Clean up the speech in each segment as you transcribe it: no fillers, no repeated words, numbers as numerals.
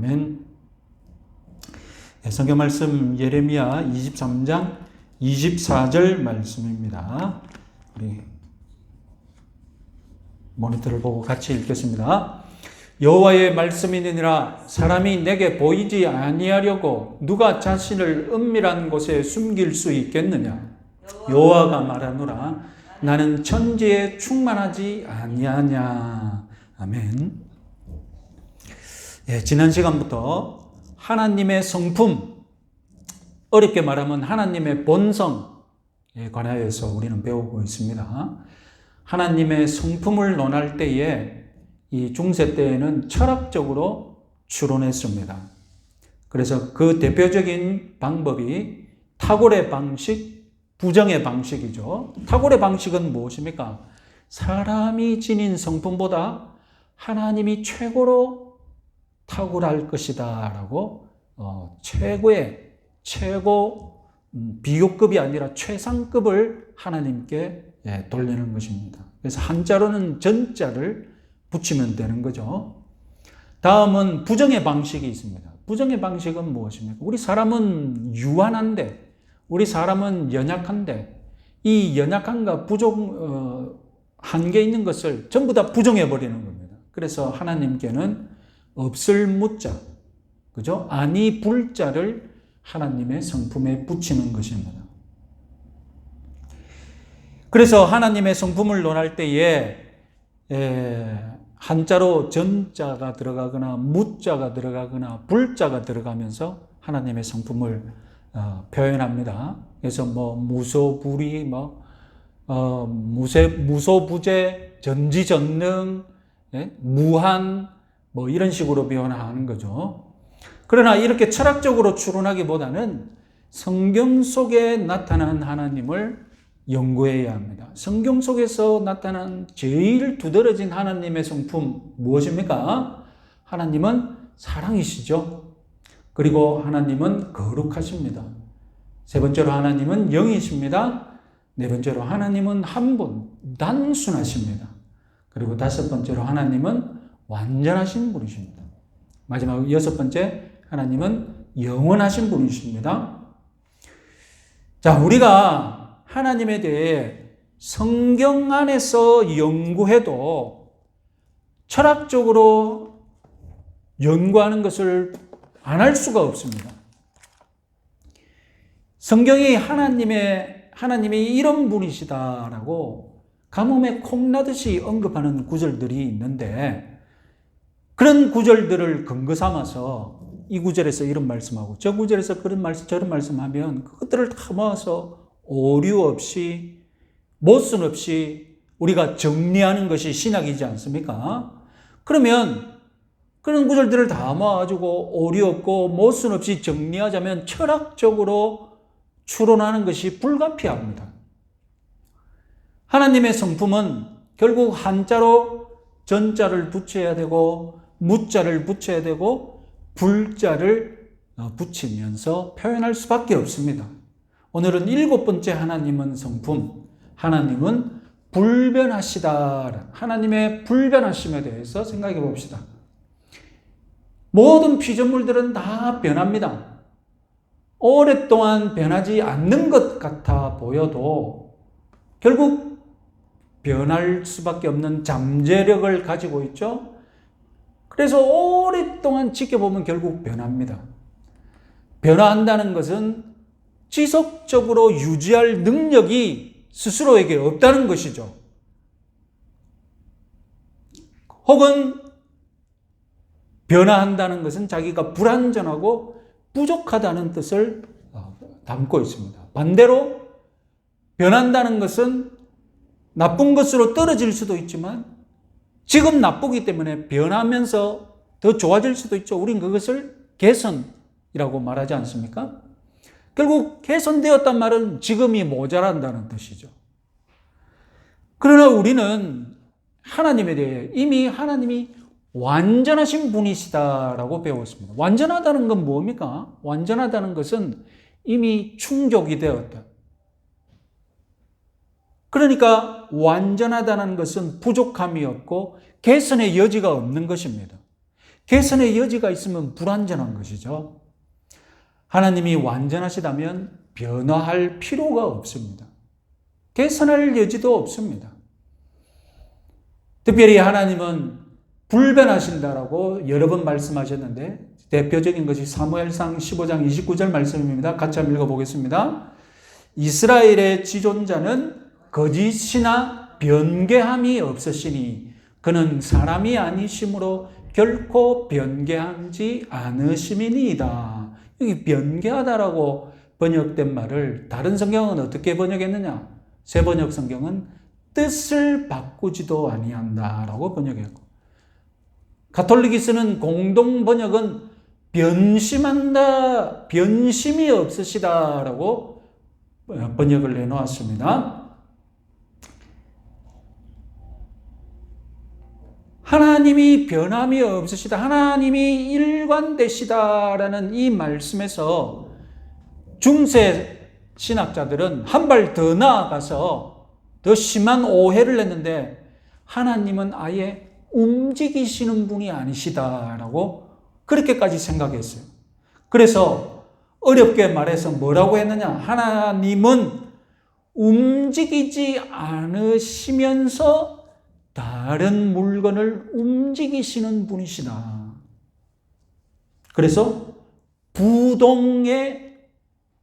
아멘. 성경 말씀 예레미야 23장 24절 말씀입니다. 우리 모니터를 보고 같이 읽겠습니다. 여호와의 말씀이니라. 사람이 내게 보이지 아니하려고 누가 자신을 은밀한 곳에 숨길 수 있겠느냐. 여호와가 말하노라. 나는 천지에 충만하지 아니하냐. 아멘. 지난 시간부터 하나님의 성품, 어렵게 말하면 하나님의 본성에 관하여서 우리는 배우고 있습니다. 하나님의 성품을 논할 때에 이 중세 때에는 철학적으로 추론했습니다. 그래서 그 대표적인 방법이 탁월의 방식, 부정의 방식이죠. 탁월의 방식은 무엇입니까? 사람이 지닌 성품보다 하나님이 최고로 탁월할 것이다 라고 최고 비교급이 아니라 최상급을 하나님께 돌리는 것입니다. 그래서 한자로는 전자를 붙이면 되는 거죠. 다음은 부정의 방식이 있습니다. 부정의 방식은 무엇입니까? 우리 사람은 유한한데, 우리 사람은 연약한데, 이 연약함과 한계 있는 것을 전부 다 부정해버리는 겁니다. 그래서 하나님께는 없을 무자, 그죠? 아니 불자를 하나님의 성품에 붙이는 것입니다. 그래서 하나님의 성품을 논할 때에 한자로 전자가 들어가거나 무자가 들어가거나 불자가 들어가면서 하나님의 성품을 표현합니다. 그래서 무소불위, 무소부재, 전지전능, 무한, 이런 식으로 표현하는 거죠. 그러나 이렇게 철학적으로 추론하기보다는 성경 속에 나타난 하나님을 연구해야 합니다. 성경 속에서 나타난 제일 두드러진 하나님의 성품 무엇입니까? 하나님은 사랑이시죠. 그리고 하나님은 거룩하십니다. 세 번째로 하나님은 영이십니다. 네 번째로 하나님은 한 분, 단순하십니다. 그리고 다섯 번째로 하나님은 완전하신 분이십니다. 마지막 여섯 번째, 하나님은 영원하신 분이십니다. 자, 우리가 하나님에 대해 성경 안에서 연구해도 철학적으로 연구하는 것을 안 할 수가 없습니다. 성경이 하나님이 이런 분이시다라고 가뭄에 콩나듯이 언급하는 구절들이 있는데, 그런 구절들을 근거 삼아서 이 구절에서 이런 말씀하고 저 구절에서 그런 말씀 저런 말씀하면 그것들을 다 모아서 오류 없이 모순 없이 우리가 정리하는 것이 신학이지 않습니까? 그러면 그런 구절들을 다 모아가지고 오류 없고 모순 없이 정리하자면 철학적으로 추론하는 것이 불가피합니다. 하나님의 성품은 결국 한자로 전자를 붙여야 되고 무자를 붙여야 되고 불자를 붙이면서 표현할 수밖에 없습니다. 오늘은 일곱 번째 하나님은 성품, 하나님은 불변하시다. 하나님의 불변하심에 대해서 생각해 봅시다. 모든 피조물들은 다 변합니다. 오랫동안 변하지 않는 것 같아 보여도 결국 변할 수밖에 없는 잠재력을 가지고 있죠. 그래서 오랫동안 지켜보면 결국 변합니다. 변화한다는 것은 지속적으로 유지할 능력이 스스로에게 없다는 것이죠. 혹은 변화한다는 것은 자기가 불완전하고 부족하다는 뜻을 담고 있습니다. 반대로 변한다는 것은 나쁜 것으로 떨어질 수도 있지만 지금 나쁘기 때문에 변하면서 더 좋아질 수도 있죠. 우린 그것을 개선이라고 말하지 않습니까? 결국 개선되었단 말은 지금이 모자란다는 뜻이죠. 그러나 우리는 하나님에 대해 이미 하나님이 완전하신 분이시다라고 배웠습니다. 완전하다는 건 뭡니까? 완전하다는 것은 이미 충족이 되었다. 그러니까 완전하다는 것은 부족함이 없고 개선의 여지가 없는 것입니다. 개선의 여지가 있으면 불완전한 것이죠. 하나님이 완전하시다면 변화할 필요가 없습니다. 개선할 여지도 없습니다. 특별히 하나님은 불변하신다라고 여러 번 말씀하셨는데 대표적인 것이 사무엘상 15장 29절 말씀입니다. 같이 한번 읽어보겠습니다. 이스라엘의 지존자는 거짓이나 변개함이 없으시니 그는 사람이 아니심으로 결코 변개하지 않으심이니이다. 여기 변개하다라고 번역된 말을 다른 성경은 어떻게 번역했느냐? 새 번역 성경은 뜻을 바꾸지도 아니한다라고 번역했고, 가톨릭이 쓰는 공동 번역은 변심한다, 변심이 없으시다라고 번역을 해놓았습니다. 하나님이 변함이 없으시다, 하나님이 일관되시다라는 이 말씀에서 중세 신학자들은 한 발 더 나아가서 더 심한 오해를 했는데, 하나님은 아예 움직이시는 분이 아니시다라고 그렇게까지 생각했어요. 그래서 어렵게 말해서 뭐라고 했느냐? 하나님은 움직이지 않으시면서 다른 물건을 움직이시는 분이시다. 그래서 부동의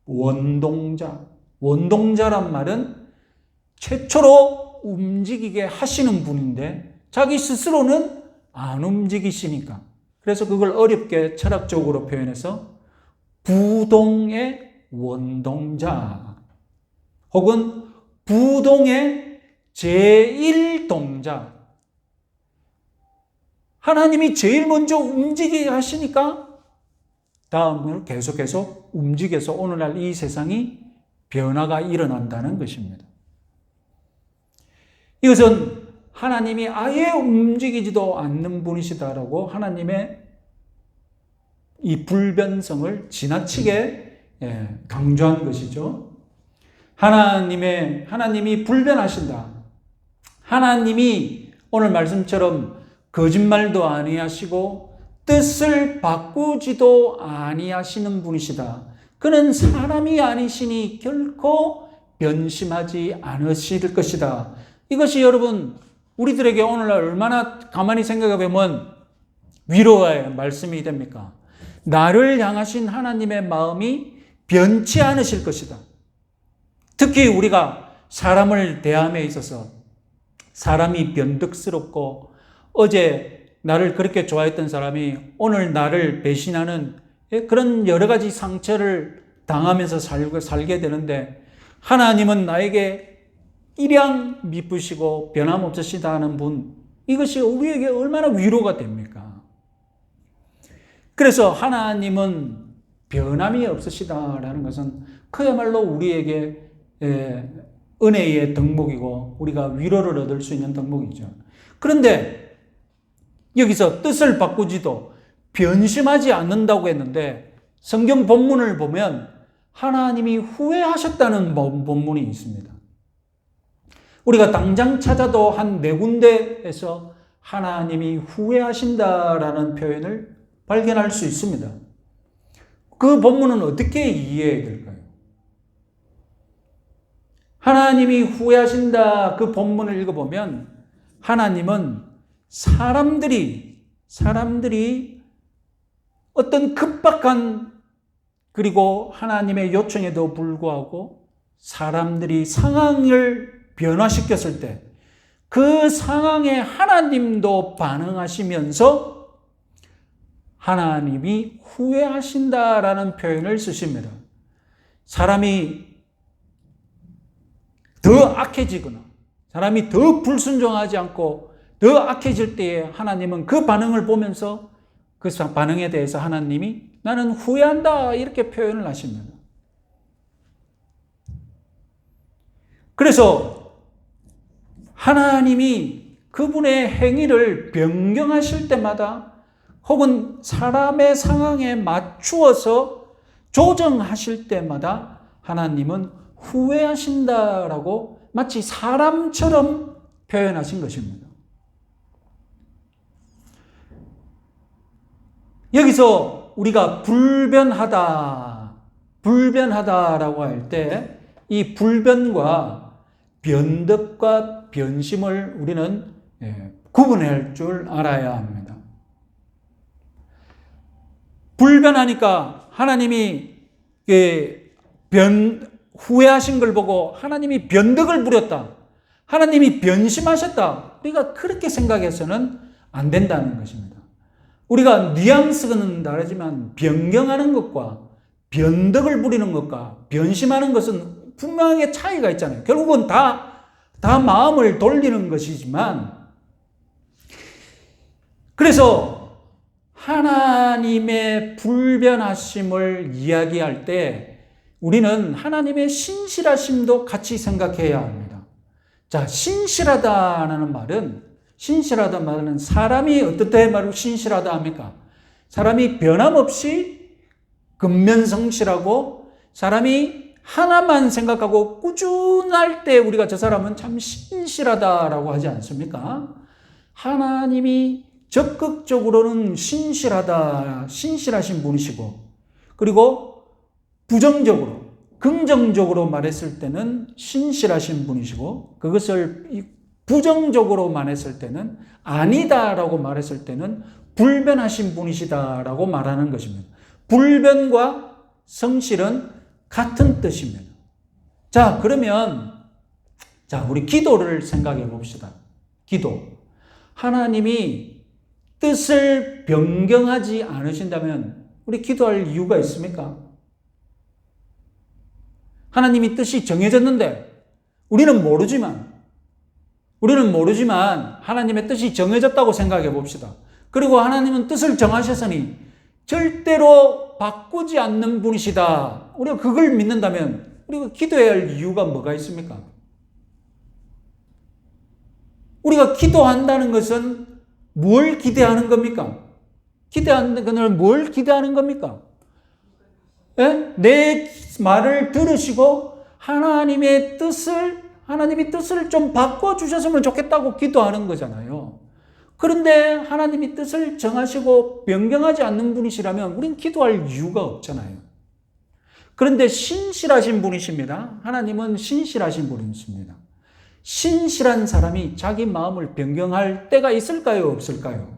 원동자, 원동자란 말은 최초로 움직이게 하시는 분인데 자기 스스로는 안 움직이시니까, 그래서 그걸 어렵게 철학적으로 표현해서 부동의 원동자 혹은 부동의 제1동자, 하나님이 제일 먼저 움직이게 하시니까 다음을 계속해서 움직여서 오늘날 이 세상이 변화가 일어난다는 것입니다. 이것은 하나님이 아예 움직이지도 않는 분이시다라고 하나님의 이 불변성을 지나치게 강조한 것이죠. 하나님이 불변하신다. 하나님이 오늘 말씀처럼 거짓말도 아니하시고 뜻을 바꾸지도 아니하시는 분이시다. 그는 사람이 아니시니 결코 변심하지 않으실 것이다. 이것이 여러분 우리들에게 오늘날 얼마나 가만히 생각해 보면 위로의 말씀이 됩니까? 나를 향하신 하나님의 마음이 변치 않으실 것이다. 특히 우리가 사람을 대함에 있어서 사람이 변덕스럽고 어제 나를 그렇게 좋아했던 사람이 오늘 나를 배신하는 그런 여러 가지 상처를 당하면서 살게 되는데, 하나님은 나에게 일양 미쁘시고 변함없으시다는 분, 이것이 우리에게 얼마나 위로가 됩니까? 그래서 하나님은 변함이 없으시다라는 것은 그야말로 우리에게 은혜의 덕목이고 우리가 위로를 얻을 수 있는 덕목이죠. 그런데 여기서 뜻을 바꾸지도 변심하지 않는다고 했는데 성경 본문을 보면 하나님이 후회하셨다는 본문이 있습니다. 우리가 당장 찾아도 한 4군데에서 하나님이 후회하신다라는 표현을 발견할 수 있습니다. 그 본문은 어떻게 이해해야 될까요? 하나님이 후회하신다 그 본문을 읽어보면 하나님은 사람들이 어떤 급박한, 그리고 하나님의 요청에도 불구하고 사람들이 상황을 변화시켰을 때 그 상황에 하나님도 반응하시면서 하나님이 후회하신다라는 표현을 쓰십니다. 사람이 더 악해지거나 사람이 더 불순종하지 않고 더 악해질 때에 하나님은 그 반응을 보면서 그 반응에 대해서 하나님이 나는 후회한다 이렇게 표현을 하십니다. 그래서 하나님이 그분의 행위를 변경하실 때마다 혹은 사람의 상황에 맞추어서 조정하실 때마다 하나님은 후회하신다라고 마치 사람처럼 표현하신 것입니다. 여기서 우리가 불변하다라고 할 때 이 불변과 변덕과 변심을 우리는 구분할 줄 알아야 합니다. 불변하니까 하나님이 후회하신 걸 보고 하나님이 변덕을 부렸다. 하나님이 변심하셨다. 우리가 그렇게 생각해서는 안 된다는 것입니다. 우리가 뉘앙스는 다르지만 변경하는 것과 변덕을 부리는 것과 변심하는 것은 분명하게 차이가 있잖아요. 결국은 다 마음을 돌리는 것이지만, 그래서 하나님의 불변하심을 이야기할 때 우리는 하나님의 신실하심도 같이 생각해야 합니다. 자, 신실하다는 말은 사람이 어떻게 말로 신실하다 합니까? 사람이 변함없이 근면성실하고 사람이 하나만 생각하고 꾸준할 때 우리가 저 사람은 참 신실하다라고 하지 않습니까? 하나님이 적극적으로는 신실하신 분이시고, 그리고 부정적으로, 긍정적으로 말했을 때는 신실하신 분이시고, 그것을 부정적으로 말했을 때는 아니다라고 말했을 때는 불변하신 분이시다라고 말하는 것입니다. 불변과 성실은 같은 뜻입니다. 자, 그러면 우리 기도를 생각해 봅시다. 기도. 하나님이 뜻을 변경하지 않으신다면 우리 기도할 이유가 있습니까? 하나님이 뜻이 정해졌는데 우리는 모르지만 하나님의 뜻이 정해졌다고 생각해 봅시다. 그리고 하나님은 뜻을 정하셨으니 절대로 바꾸지 않는 분이시다. 우리가 그걸 믿는다면 우리가 기도해야 할 이유가 뭐가 있습니까? 우리가 기도한다는 것은 뭘 기대하는 겁니까? 기대하는 것은 뭘 기대하는 겁니까? 예? 내 말을 들으시고 하나님이 뜻을 좀 바꿔주셨으면 좋겠다고 기도하는 거잖아요. 그런데 하나님이 뜻을 정하시고 변경하지 않는 분이시라면 우린 기도할 이유가 없잖아요. 그런데 신실하신 분이십니다. 하나님은 신실하신 분이십니다. 신실한 사람이 자기 마음을 변경할 때가 있을까요? 없을까요?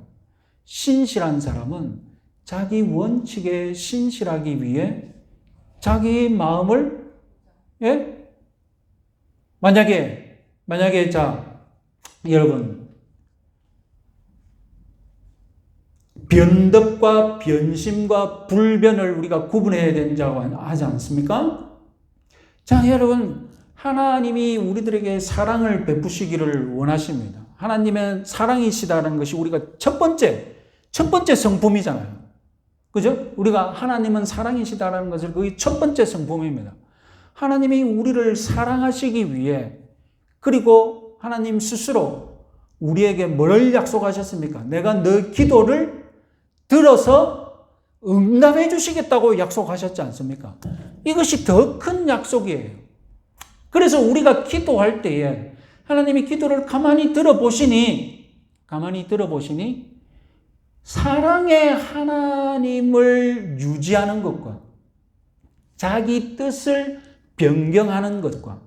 신실한 사람은 자기 원칙에 신실하기 위해 자기 마음을, 만약에 여러분, 변덕과 변심과 불변을 우리가 구분해야 된다고 하지 않습니까? 자, 여러분, 하나님이 우리들에게 사랑을 베푸시기를 원하십니다. 하나님은 사랑이시다는 것이 우리가 첫 번째 성품이잖아요. 그죠? 우리가 하나님은 사랑이시다는 것을 그게 첫 번째 성품입니다. 하나님이 우리를 사랑하시기 위해, 그리고 하나님 스스로 우리에게 뭘 약속하셨습니까? 내가 너 기도를 들어서 응답해 주시겠다고 약속하셨지 않습니까? 이것이 더 큰 약속이에요. 그래서 우리가 기도할 때에 하나님이 기도를 가만히 들어보시니 사랑의 하나님을 유지하는 것과 자기 뜻을 변경하는 것과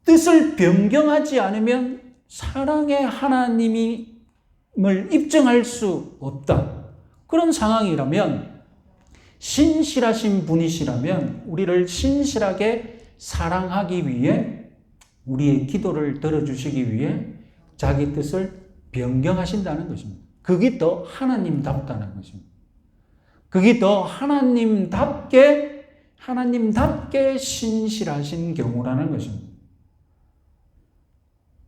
뜻을 변경하지 않으면 사랑의 하나님을 입증할 수 없다. 그런 상황이라면 신실하신 분이시라면 우리를 신실하게 사랑하기 위해 우리의 기도를 들어주시기 위해 자기 뜻을 변경하신다는 것입니다. 그게 더 하나님답다는 것입니다. 그게 더 하나님답게 신실하신 경우라는 것입니다.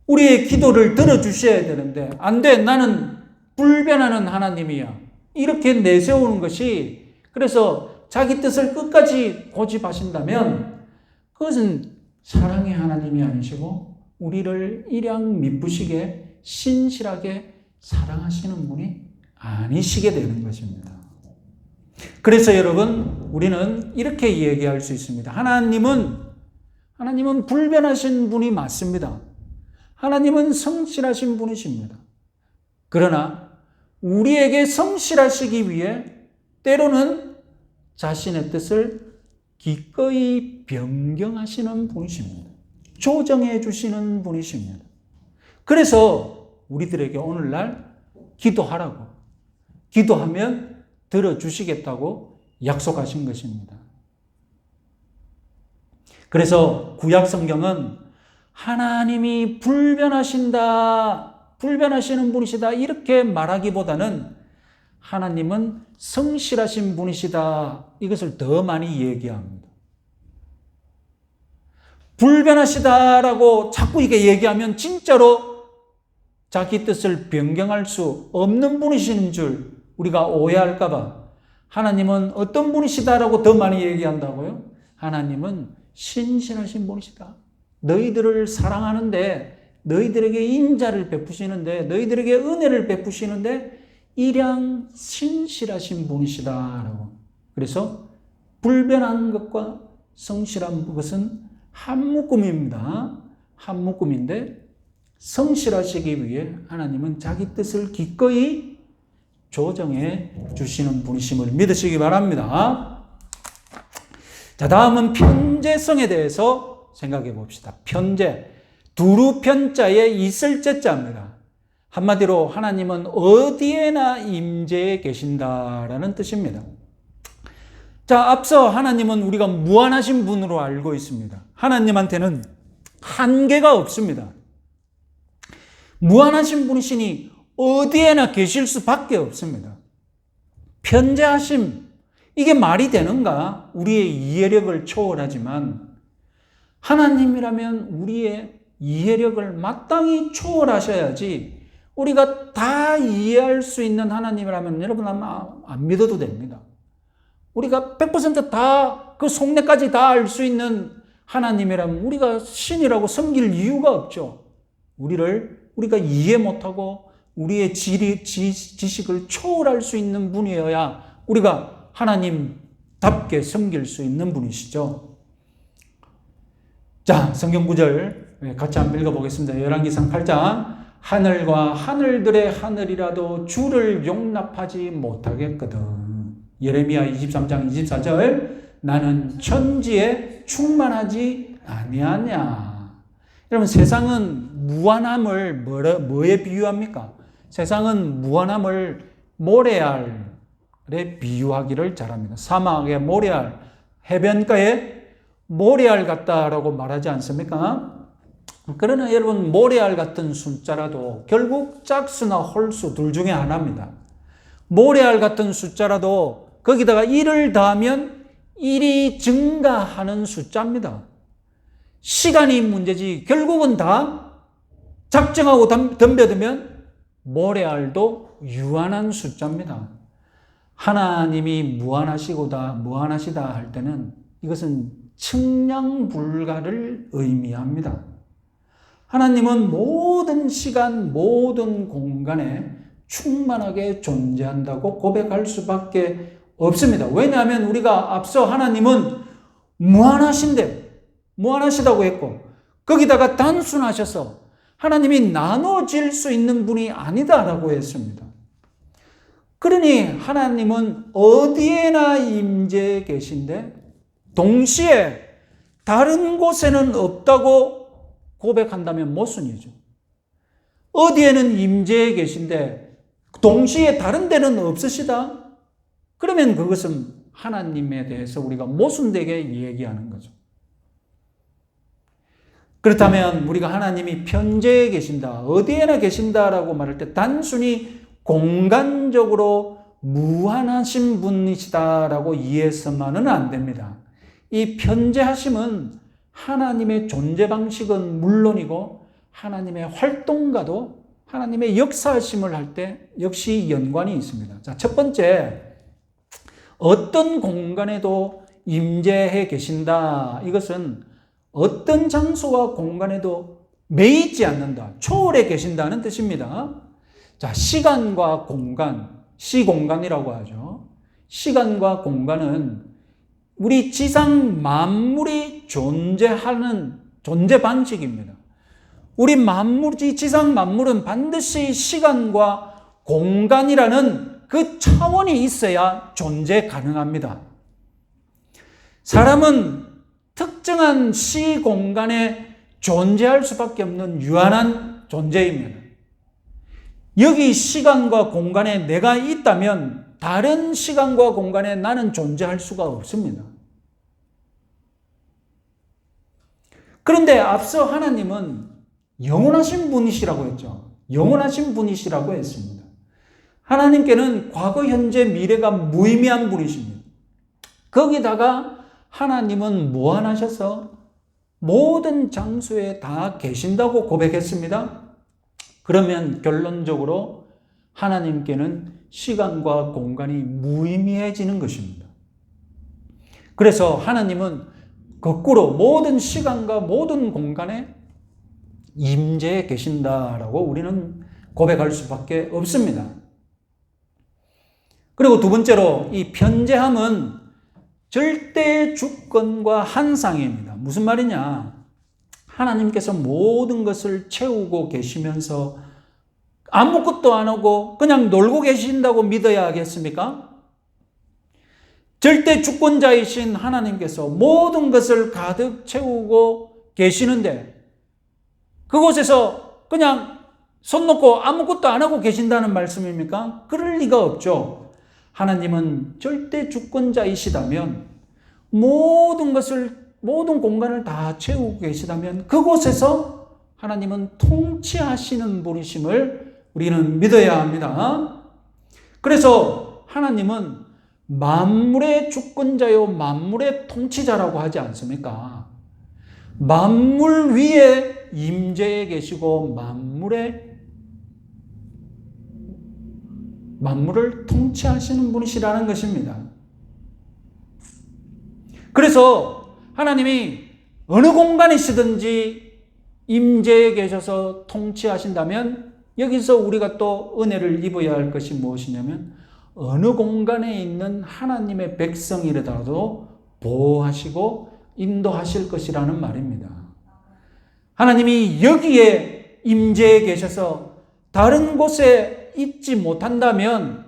우리의 기도를 들어주셔야 되는데 안 돼, 나는 불변하는 하나님이야, 이렇게 내세우는 것이, 그래서 자기 뜻을 끝까지 고집하신다면 그것은 사랑의 하나님이 아니시고 우리를 일양 미쁘시게 신실하게 사랑하시는 분이 아니시게 되는 것입니다. 그래서 여러분, 우리는 이렇게 얘기할 수 있습니다. 하나님은 불변하신 분이 맞습니다. 하나님은 성실하신 분이십니다. 그러나 우리에게 성실하시기 위해 때로는 자신의 뜻을 기꺼이 변경하시는 분이십니다. 조정해 주시는 분이십니다. 그래서 우리들에게 오늘날 기도하라고, 기도하면 들어주시겠다고 약속하신 것입니다. 그래서 구약 성경은 하나님이 불변하시는 분이시다 이렇게 말하기보다는 하나님은 성실하신 분이시다 이것을 더 많이 얘기합니다. 불변하시다라고 자꾸 이게 얘기하면 진짜로 자기 뜻을 변경할 수 없는 분이신 줄 우리가 오해할까 봐 하나님은 어떤 분이시다라고 더 많이 얘기한다고요? 하나님은 신실하신 분이시다. 너희들을 사랑하는데, 너희들에게 인자를 베푸시는데, 너희들에게 은혜를 베푸시는데 일양 신실하신 분이시다라고. 그래서 불변한 것과 성실한 것은 한 묶음입니다. 한 묶음인데 성실하시기 위해 하나님은 자기 뜻을 기꺼이 조정해 주시는 분이심을 믿으시기 바랍니다. 자, 다음은 편재성에 대해서 생각해 봅시다. 편재, 두루 편자에 있을 재자입니다. 한마디로 하나님은 어디에나 임재해 계신다라는 뜻입니다. 자, 앞서 하나님은 우리가 무한하신 분으로 알고 있습니다. 하나님한테는 한계가 없습니다. 무한하신 분이시니 어디에나 계실 수밖에 없습니다. 편재하심, 이게 말이 되는가? 우리의 이해력을 초월하지만 하나님이라면 우리의 이해력을 마땅히 초월하셔야지 우리가 다 이해할 수 있는 하나님이라면 여러분 아마 안 믿어도 됩니다. 우리가 100% 다 그 속내까지 다 알 수 있는 하나님이라면 우리가 신이라고 섬길 이유가 없죠. 우리가 이해 못하고 우리의 지식을 초월할 수 있는 분이어야 우리가 하나님답게 섬길 수 있는 분이시죠. 자, 성경 구절 같이 한번 읽어보겠습니다. 열왕기상 8장. 하늘과 하늘들의 하늘이라도 주를 용납하지 못하겠거든. 예레미야 23장 24절. 나는 천지에 충만하지 아니하냐. 여러분, 세상은 무한함을 뭐에 비유합니까? 세상은 무한함을 모래알에 비유하기를 잘합니다. 사막의 모래알, 해변가에 모래알 같다라고 말하지 않습니까? 그러나 여러분, 모래알 같은 숫자라도 결국 짝수나 홀수 둘 중에 하나입니다. 모래알 같은 숫자라도 거기다가 1을 더하면 1이 증가하는 숫자입니다. 시간이 문제지 결국은 다 작정하고 덤벼들면 모래알도 유한한 숫자입니다. 하나님이 무한하시다 할 때는 이것은 측량 불가를 의미합니다. 하나님은 모든 시간, 모든 공간에 충만하게 존재한다고 고백할 수밖에 없습니다. 왜냐하면 우리가 앞서 하나님은 무한하시다고 했고 거기다가 단순하셔서 하나님이 나눠질 수 있는 분이 아니다라고 했습니다. 그러니 하나님은 어디에나 임재해 계신데 동시에 다른 곳에는 없다고 고백한다면 모순이죠. 어디에는 임재해 계신데 동시에 다른 데는 없으시다? 그러면 그것은 하나님에 대해서 우리가 모순되게 얘기하는 거죠. 그렇다면 우리가 하나님이 편재해 계신다, 어디에나 계신다라고 말할 때 단순히 공간적으로 무한하신 분이시다라고 이해해서만은 안 됩니다. 이 편재하심은 하나님의 존재 방식은 물론이고 하나님의 활동과도 하나님의 역사하심을 할 때 역시 연관이 있습니다. 자, 첫 번째, 어떤 공간에도 임재해 계신다. 이것은 어떤 장소와 공간에도 매이지 않는다, 초월해 계신다는 뜻입니다. 자, 시간과 공간, 시공간이라고 하죠. 시간과 공간은 우리 지상 만물이 존재하는 존재 방식입니다. 우리 지상 만물은 반드시 시간과 공간이라는 그 차원이 있어야 존재 가능합니다. 사람은 특정한 시공간에 존재할 수밖에 없는 유한한 존재입니다. 여기 시간과 공간에 내가 있다면 다른 시간과 공간에 나는 존재할 수가 없습니다. 그런데 앞서 하나님은 영원하신 분이시라고 했죠. 영원하신 분이시라고 했습니다. 하나님께는 과거, 현재, 미래가 무의미한 분이십니다. 거기다가 하나님은 무한하셔서 모든 장소에 다 계신다고 고백했습니다. 그러면 결론적으로 하나님께는 시간과 공간이 무의미해지는 것입니다. 그래서 하나님은 거꾸로 모든 시간과 모든 공간에 임재해 계신다라고 우리는 고백할 수밖에 없습니다. 그리고 두 번째로 이 편재함은 절대 주권과 한상입니다. 무슨 말이냐? 하나님께서 모든 것을 채우고 계시면서 아무것도 안 하고 그냥 놀고 계신다고 믿어야 하겠습니까? 절대 주권자이신 하나님께서 모든 것을 가득 채우고 계시는데 그곳에서 그냥 손 놓고 아무것도 안 하고 계신다는 말씀입니까? 그럴 리가 없죠. 하나님은 절대 주권자이시다면 모든 공간을 다 채우고 계시다면 그곳에서 하나님은 통치하시는 분이심을 우리는 믿어야 합니다. 그래서 하나님은 만물의 주권자요 만물의 통치자라고 하지 않습니까? 만물 위에 임재해 계시고 만물을 통치하시는 분이시라는 것입니다. 그래서 하나님이 어느 공간이시든지 임재해 계셔서 통치하신다면 여기서 우리가 또 은혜를 입어야 할 것이 무엇이냐면 어느 공간에 있는 하나님의 백성이라도 보호하시고 인도하실 것이라는 말입니다. 하나님이 여기에 임재해 계셔서 다른 곳에 있지 못한다면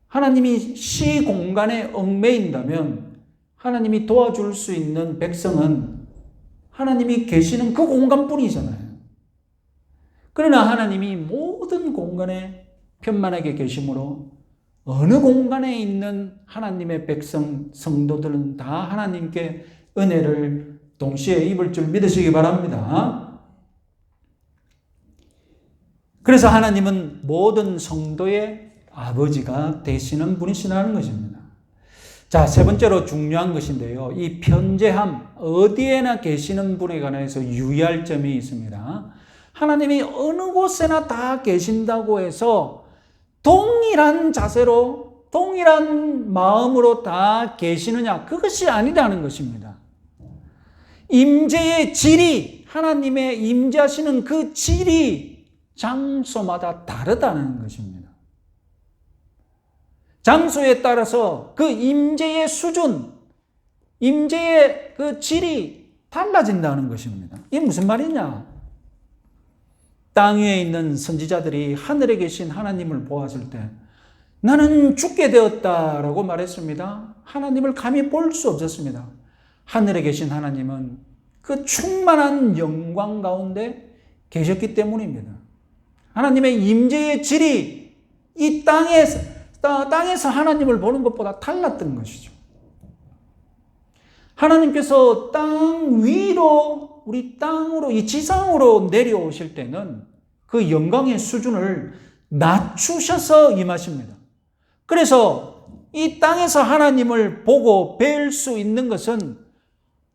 하나님이 시공간에 얽매인다면 하나님이 도와줄 수 있는 백성은 하나님이 계시는 그 공간뿐이잖아요. 그러나 하나님이 모든 공간에 편만하게 계시므로 어느 공간에 있는 하나님의 백성, 성도들은 다 하나님께 은혜를 동시에 입을 줄 믿으시기 바랍니다. 그래서 하나님은 모든 성도의 아버지가 되시는 분이시라는 것입니다. 자, 세 번째로 중요한 것인데요. 이 편재함, 어디에나 계시는 분에 관해서 유의할 점이 있습니다. 하나님이 어느 곳에나 다 계신다고 해서 동일한 자세로, 동일한 마음으로 다 계시느냐? 그것이 아니라는 것입니다. 임재의 질이, 하나님의 임재하시는 그 질이 장소마다 다르다는 것입니다. 장소에 따라서 그 임재의 수준, 임재의 그 질이 달라진다는 것입니다. 이게 무슨 말이냐? 땅 위에 있는 선지자들이 하늘에 계신 하나님을 보았을 때 나는 죽게 되었다라고 말했습니다. 하나님을 감히 볼 수 없었습니다. 하늘에 계신 하나님은 그 충만한 영광 가운데 계셨기 때문입니다. 하나님의 임재의 질이 이 땅에서 하나님을 보는 것보다 달랐던 것이죠. 하나님께서 땅 위로, 우리 땅으로, 이 지상으로 내려오실 때는 그 영광의 수준을 낮추셔서 임하십니다. 그래서 이 땅에서 하나님을 보고 뵐 수 있는 것은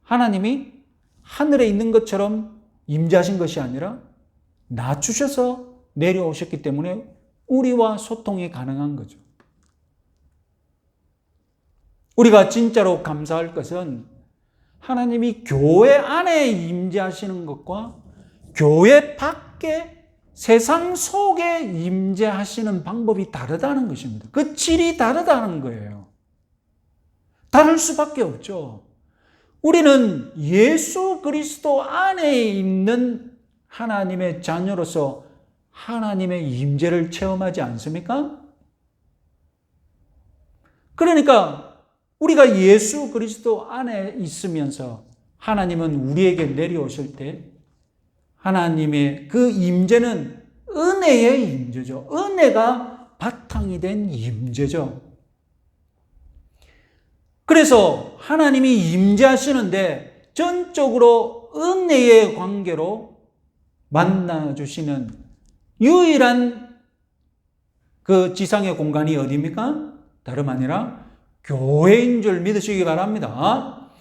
하나님이 하늘에 있는 것처럼 임재하신 것이 아니라 낮추셔서 내려오셨기 때문에 우리와 소통이 가능한 거죠. 우리가 진짜로 감사할 것은 하나님이 교회 안에 임재하시는 것과 교회 밖에 세상 속에 임재하시는 방법이 다르다는 것입니다. 그 질이 다르다는 거예요. 다를 수밖에 없죠. 우리는 예수 그리스도 안에 있는 하나님의 자녀로서 하나님의 임재를 체험하지 않습니까? 그러니까 우리가 예수 그리스도 안에 있으면서 하나님은 우리에게 내려오실 때 하나님의 그 임재는 은혜의 임재죠. 은혜가 바탕이 된 임재죠. 그래서 하나님이 임재하시는데 전적으로 은혜의 관계로 만나주시는 유일한 그 지상의 공간이 어디입니까? 다름 아니라 교회인 줄 믿으시기 바랍니다.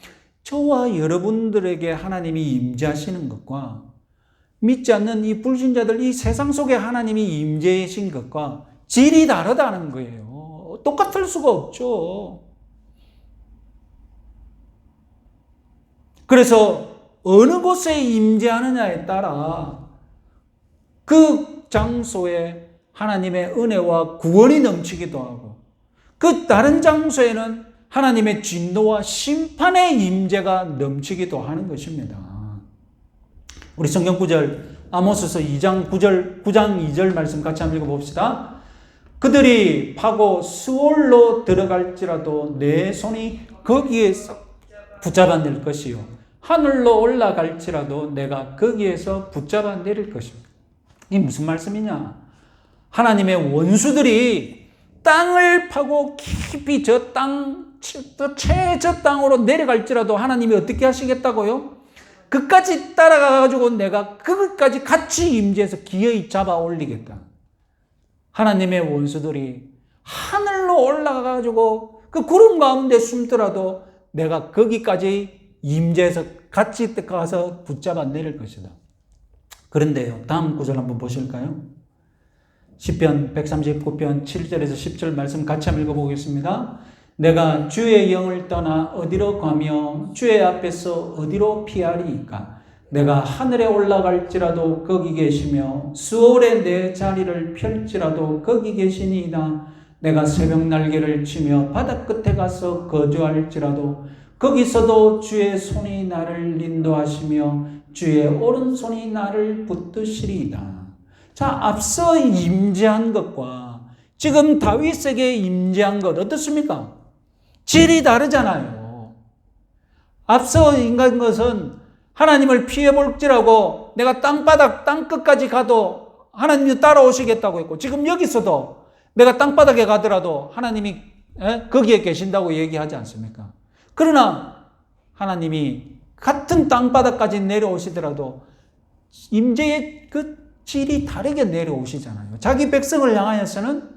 저와 여러분들에게 하나님이 임재하시는 것과 믿지 않는 이 불신자들, 이 세상 속에 하나님이 임재하신 것과 질이 다르다는 거예요. 똑같을 수가 없죠. 그래서 어느 곳에 임재하느냐에 따라 그 장소에 하나님의 은혜와 구원이 넘치기도 하고 그 다른 장소에는 하나님의 진노와 심판의 임재가 넘치기도 하는 것입니다. 우리 성경 구절 아모스서 2장 9장 2절 말씀 같이 한번 읽어봅시다. 그들이 파고 수월로 들어갈지라도 내 손이 거기에서 붙잡아낼 것이요 하늘로 올라갈지라도 내가 거기에서 붙잡아내릴 것입니다. 이게 무슨 말씀이냐? 하나님의 원수들이 땅을 파고 깊이 저 최저 땅으로 내려갈지라도 하나님이 어떻게 하시겠다고요? 그까지 따라가가지고 내가 그것까지 같이 임재해서 기어이 잡아 올리겠다. 하나님의 원수들이 하늘로 올라가가지고 그 구름 가운데 숨더라도 내가 거기까지 임재해서 같이 가서 붙잡아 내릴 것이다. 그런데요, 다음 구절 한번 보실까요? 시편 139편 7절에서 10절 말씀 같이 한번 읽어보겠습니다. 내가 주의 영을 떠나 어디로 가며 주의 앞에서 어디로 피하리이까? 내가 하늘에 올라갈지라도 거기 계시며 수월에 내 자리를 펼지라도 거기 계시니이다. 내가 새벽 날개를 치며 바다 끝에 가서 거주할지라도 거기서도 주의 손이 나를 인도하시며 주의 오른손이 나를 붙드시리이다. 자, 앞서 임재한 것과 지금 다윗에게 임재한 것 어떻습니까? 질이 다르잖아요. 앞서 인간 것은 하나님을 피해볼지라고 내가 땅바닥, 땅끝까지 가도 하나님이 따라오시겠다고 했고 지금 여기서도 내가 땅바닥에 가더라도 하나님이 거기에 계신다고 얘기하지 않습니까? 그러나 하나님이 같은 땅바닥까지 내려오시더라도 임재의 그 질이 다르게 내려오시잖아요. 자기 백성을 향하여서는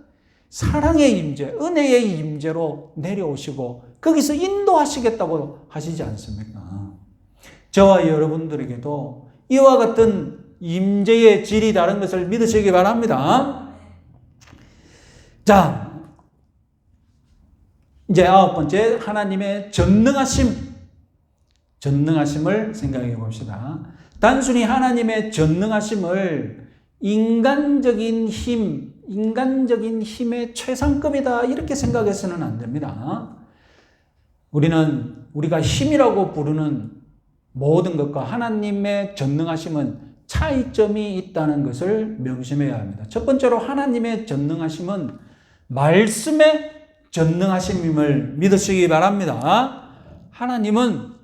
사랑의 임재, 은혜의 임재로 내려오시고 거기서 인도하시겠다고 하시지 않습니까? 저와 여러분들에게도 이와 같은 임재의 질이 다른 것을 믿으시기 바랍니다. 자, 이제 9번째 하나님의 전능하심을 생각해 봅시다. 단순히 하나님의 전능하심을 인간적인 힘의 최상급이다 이렇게 생각해서는 안 됩니다. 우리가 힘이라고 부르는 모든 것과 하나님의 전능하심은 차이점이 있다는 것을 명심해야 합니다. 첫 번째로 하나님의 전능하심은 말씀의 전능하심임을 믿으시기 바랍니다. 하나님은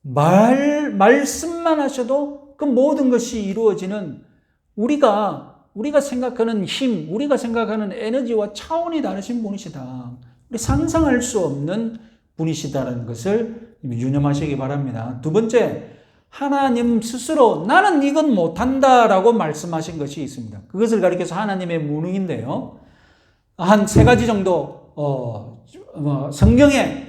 말씀만 하셔도 그 모든 것이 이루어지는 우리가 생각하는 힘, 우리가 생각하는 에너지와 차원이 다르신 분이시다. 우리 상상할 수 없는 분이시다는 것을 유념하시기 바랍니다. 두 번째, 하나님 스스로 나는 이건 못한다라고 말씀하신 것이 있습니다. 그것을 가리켜서 하나님의 무능인데요. 한 세 가지 정도 성경에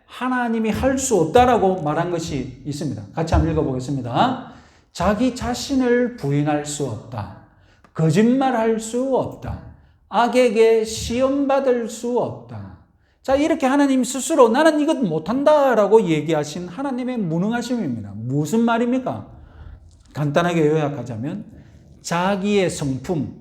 하나님이 할 수 없다라고 말한 것이 있습니다. 같이 한번 읽어보겠습니다. 자기 자신을 부인할 수 없다. 거짓말할 수 없다. 악에게 시험받을 수 없다. 자, 이렇게 하나님 스스로 나는 이것 못한다라고 얘기하신 하나님의 무능하심입니다. 무슨 말입니까? 간단하게 요약하자면 자기의 성품,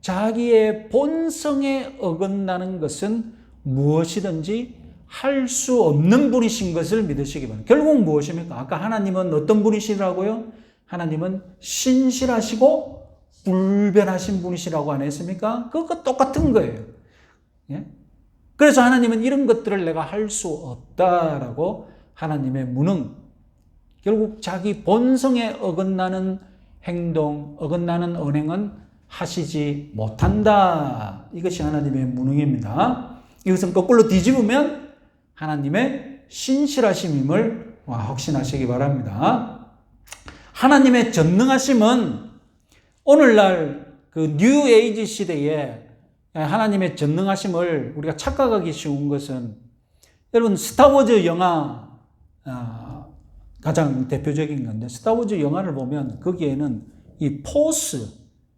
자기의 본성에 어긋나는 것은 무엇이든지 할 수 없는 분이신 것을 믿으시기 바랍니다. 결국 무엇입니까? 아까 하나님은 어떤 분이시라고요? 하나님은 신실하시고 불변하신 분이시라고 안 했습니까? 그거 똑같은 거예요. 예? 그래서 하나님은 이런 것들을 내가 할 수 없다라고 하나님의 무능, 결국 자기 본성에 어긋나는 행동, 어긋나는 언행은 하시지 못한다. 이것이 하나님의 무능입니다. 이것은 거꾸로 뒤집으면 하나님의 신실하심임을 확신하시기 바랍니다. 하나님의 전능하심은 오늘날 그 뉴 에이지 시대에 하나님의 전능하심을 우리가 착각하기 쉬운 것은, 여러분 스타워즈 영화 가장 대표적인 건데, 스타워즈 영화를 보면 거기에는 이 포스,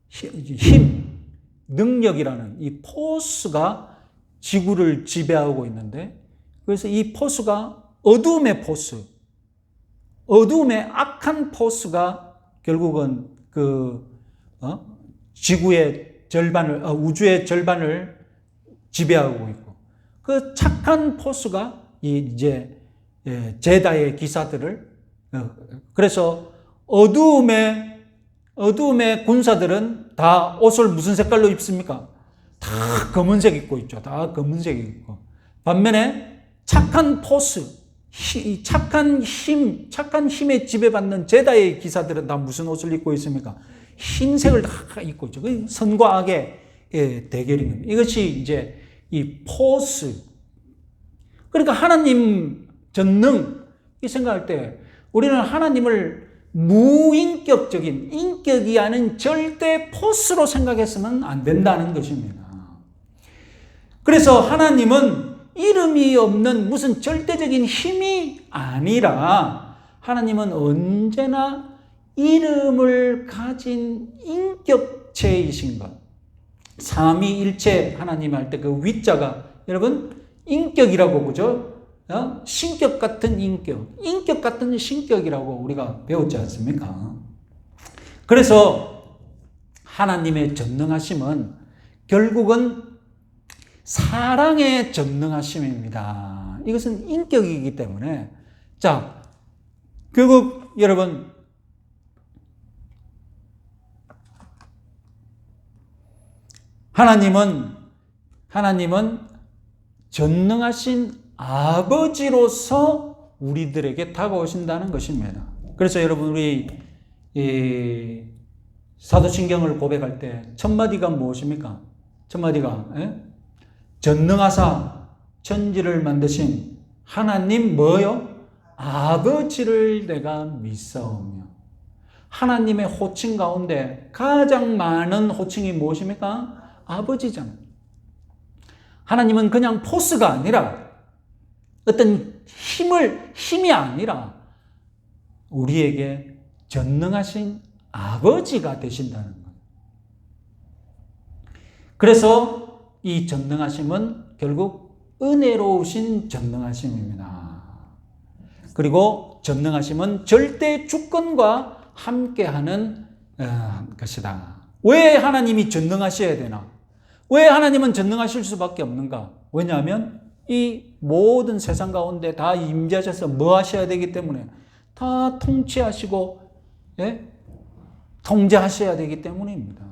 힘, 능력이라는 이 포스가 지구를 지배하고 있는데, 그래서 이 포스가 어둠의 포스, 어둠의 악한 포스가 결국은 지구의 절반을, 우주의 절반을 지배하고 있고, 그 착한 포스가 이제 제다의 기사들을, 그래서 어두움의 군사들은 다 옷을 무슨 색깔로 입습니까? 다 검은색 입고 있죠. 다 검은색 입고. 반면에 착한 포스, 착한 힘에 지배받는 제다의 기사들은 다 무슨 옷을 입고 있습니까? 흰색을 다 입고 있죠. 선과 악의 대결입니다. 이것이 이제 이 포스. 그러니까 하나님 전능, 이 생각할 때 우리는 하나님을 무인격적인, 인격이 아닌 절대 포스로 생각했으면 안 된다는 것입니다. 그래서 하나님은 이름이 없는 무슨 절대적인 힘이 아니라, 하나님은 언제나 이름을 가진 인격체이신 것. 삼위일체 하나님 할 때 그 위자가 여러분 인격이라고, 그죠? 신격 같은 인격 같은 신격이라고 우리가 배웠지 않습니까? 그래서 하나님의 전능하심은 결국은 사랑의 전능하심입니다. 이것은 인격이기 때문에, 자, 결국 여러분, 하나님은 전능하신 아버지로서 우리들에게 다가오신다는 것입니다. 그래서 여러분, 우리 사도신경을 고백할 때 첫 마디가 무엇입니까? 첫 마디가 전능하사 천지를 만드신 하나님 뭐요? 아버지를 내가 믿사오며. 하나님의 호칭 가운데 가장 많은 호칭이 무엇입니까? 아버지잖아요. 하나님은 그냥 포스가 아니라, 어떤 힘이 아니라 우리에게 전능하신 아버지가 되신다는 거예요. 그래서 이 전능하심은 결국 은혜로우신 전능하심입니다. 그리고 전능하심은 절대 주권과 함께하는 것이다. 왜 하나님이 전능하셔야 되나? 왜 하나님은 전능하실 수밖에 없는가? 왜냐하면 이 모든 세상 가운데 다 임재하셔서 뭐 하셔야 되기 때문에, 다 통치하시고 통제하셔야 되기 때문입니다.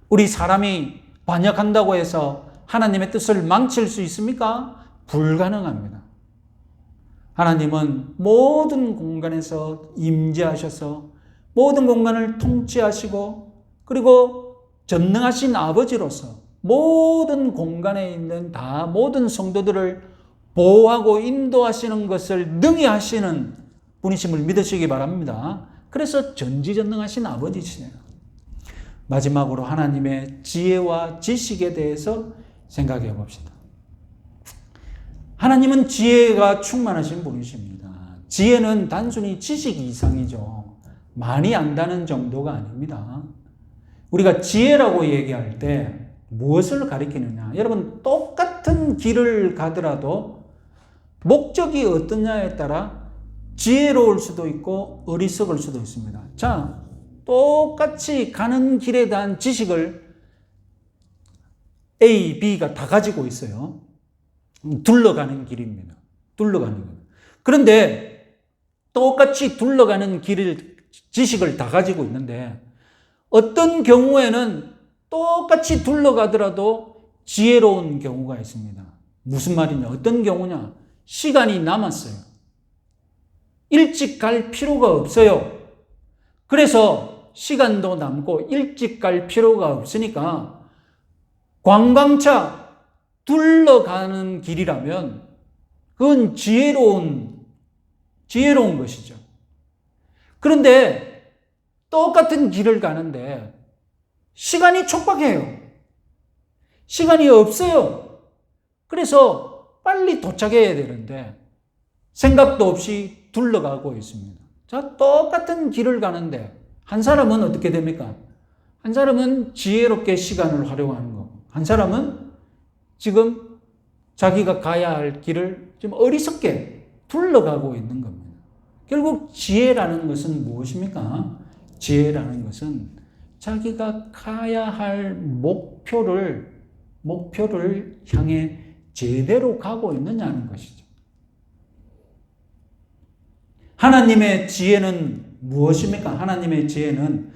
우리 사람이 반역한다고 해서 하나님의 뜻을 망칠 수 있습니까? 불가능합니다. 하나님은 모든 공간에서 임재하셔서 모든 공간을 통치하시고, 그리고 전능하신 아버지로서 모든 공간에 있는 모든 성도들을 보호하고 인도하시는 것을 능히 하시는 분이심을 믿으시기 바랍니다. 그래서 전지전능하신 아버지시네요. 마지막으로 하나님의 지혜와 지식에 대해서 생각해 봅시다. 하나님은 지혜가 충만하신 분이십니다. 지혜는 단순히 지식 이상이죠. 많이 안다는 정도가 아닙니다. 우리가 지혜라고 얘기할 때 무엇을 가리키느냐? 여러분, 똑같은 길을 가더라도 목적이 어떠냐에 따라 지혜로울 수도 있고 어리석을 수도 있습니다. 자, 똑같이 가는 길에 대한 지식을 A, B가 다 가지고 있어요. 둘러가는 길입니다. 둘러가는 길. 그런데 똑같이 둘러가는 지식을 다 가지고 있는데 어떤 경우에는 똑같이 둘러가더라도 지혜로운 경우가 있습니다. 무슨 말이냐? 어떤 경우냐? 시간이 남았어요. 일찍 갈 필요가 없어요. 그래서 시간도 남고 일찍 갈 필요가 없으니까 관광차 둘러가는 길이라면 그건 지혜로운 것이죠. 그런데 똑같은 길을 가는데 시간이 촉박해요. 시간이 없어요. 그래서 빨리 도착해야 되는데 생각도 없이 둘러가고 있습니다. 자, 똑같은 길을 가는데 한 사람은 어떻게 됩니까? 한 사람은 지혜롭게 시간을 활용하는 거고, 한 사람은 지금 자기가 가야 할 길을 좀 어리석게 둘러가고 있는 겁니다. 결국 지혜라는 것은 무엇입니까? 지혜라는 것은 자기가 가야 할 목표를 향해 제대로 가고 있느냐는 것이죠. 하나님의 지혜는 무엇입니까? 하나님의 지혜는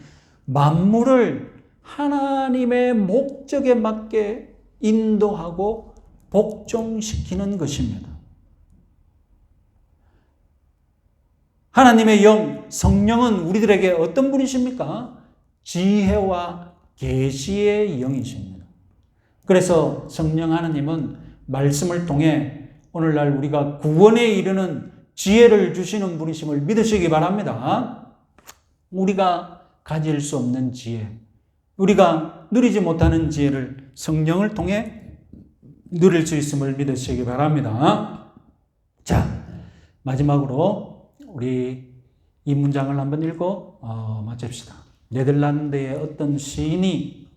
만물을 하나님의 목적에 맞게 인도하고 복종시키는 것입니다. 하나님의 영, 성령은 우리들에게 어떤 분이십니까? 지혜와 계시의 영이십니다. 그래서 성령 하나님은 말씀을 통해 오늘날 우리가 구원에 이르는 지혜를 주시는 분이심을 믿으시기 바랍니다. 우리가 가질 수 없는 지혜, 우리가 누리지 못하는 지혜를 성령을 통해 누릴 수 있음을 믿으시기 바랍니다. 자, 마지막으로 우리 이 문장을 한번 읽고 마칩시다. 네덜란드의 어떤 시인이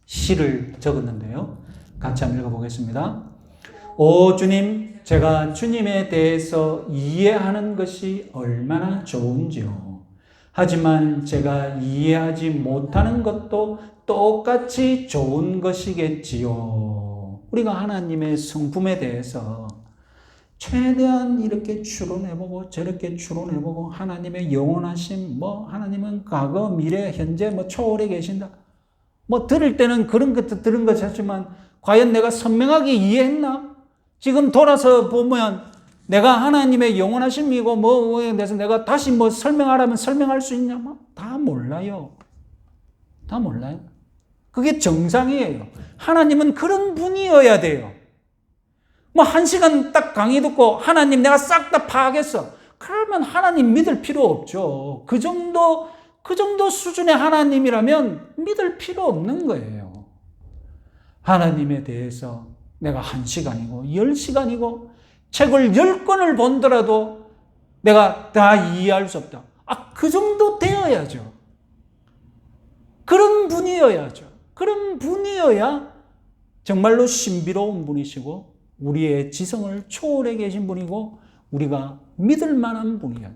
시를 적었는데요. 같이 한번 읽어보겠습니다. 오 주님, 제가 주님에 대해서 이해하는 것이 얼마나 좋은지요. 하지만 제가 이해하지 못하는 것도 똑같이 좋은 것이겠지요. 우리가 하나님의 성품에 대해서 최대한 이렇게 추론해보고 저렇게 추론해보고 하나님의 영원하심, 하나님은 과거, 미래, 현재, 초월에 계신다. 들을 때는 그런 것도 들은 것 같지만 과연 내가 선명하게 이해했나? 지금 돌아서 보면 내가 하나님의 영원하심이고 뭐에 대해서 내가 다시 설명하라면 설명할 수 있냐? 다 몰라요. 다 몰라요. 그게 정상이에요. 하나님은 그런 분이어야 돼요. 1시간 딱 강의 듣고 하나님 내가 싹 다 파악했어. 그러면 하나님 믿을 필요 없죠. 그 정도 수준의 하나님이라면 믿을 필요 없는 거예요. 하나님에 대해서 내가 1시간이고 10시간이고 책을 10권을 본더라도 내가 다 이해할 수 없다. 그 정도 되어야죠. 그런 분이어야죠. 그런 분이어야 정말로 신비로운 분이시고 우리의 지성을 초월해 계신 분이고 우리가 믿을 만한 분이에요.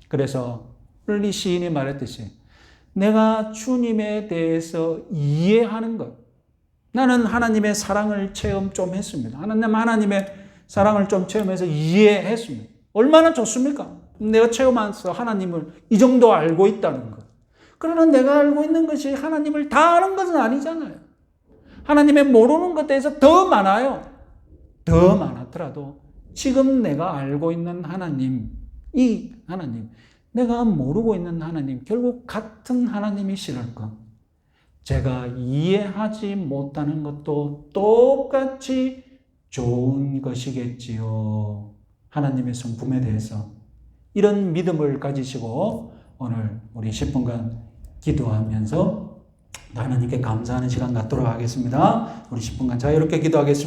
그래서 오늘 이 시인이 말했듯이 내가 주님에 대해서 이해하는 것, 나는 하나님의 사랑을 체험 좀 했습니다. 하나님의 사랑을 좀 체험해서 이해했습니다. 얼마나 좋습니까? 내가 체험해서 하나님을 이 정도 알고 있다는 것. 그러나 내가 알고 있는 것이 하나님을 다 아는 것은 아니잖아요. 하나님의 모르는 것에 대해서 더 많아요. 더 많았더라도 지금 내가 알고 있는 하나님, 이 하나님, 내가 모르고 있는 하나님, 결국 같은 하나님이시랄까? 제가 이해하지 못하는 것도 똑같이 좋은 것이겠지요. 하나님의 성품에 대해서 이런 믿음을 가지시고 오늘 우리 10분간 기도하면서 하나님께 감사하는 시간 갖도록 하겠습니다. 우리 10분간 자유롭게 기도하겠습니다.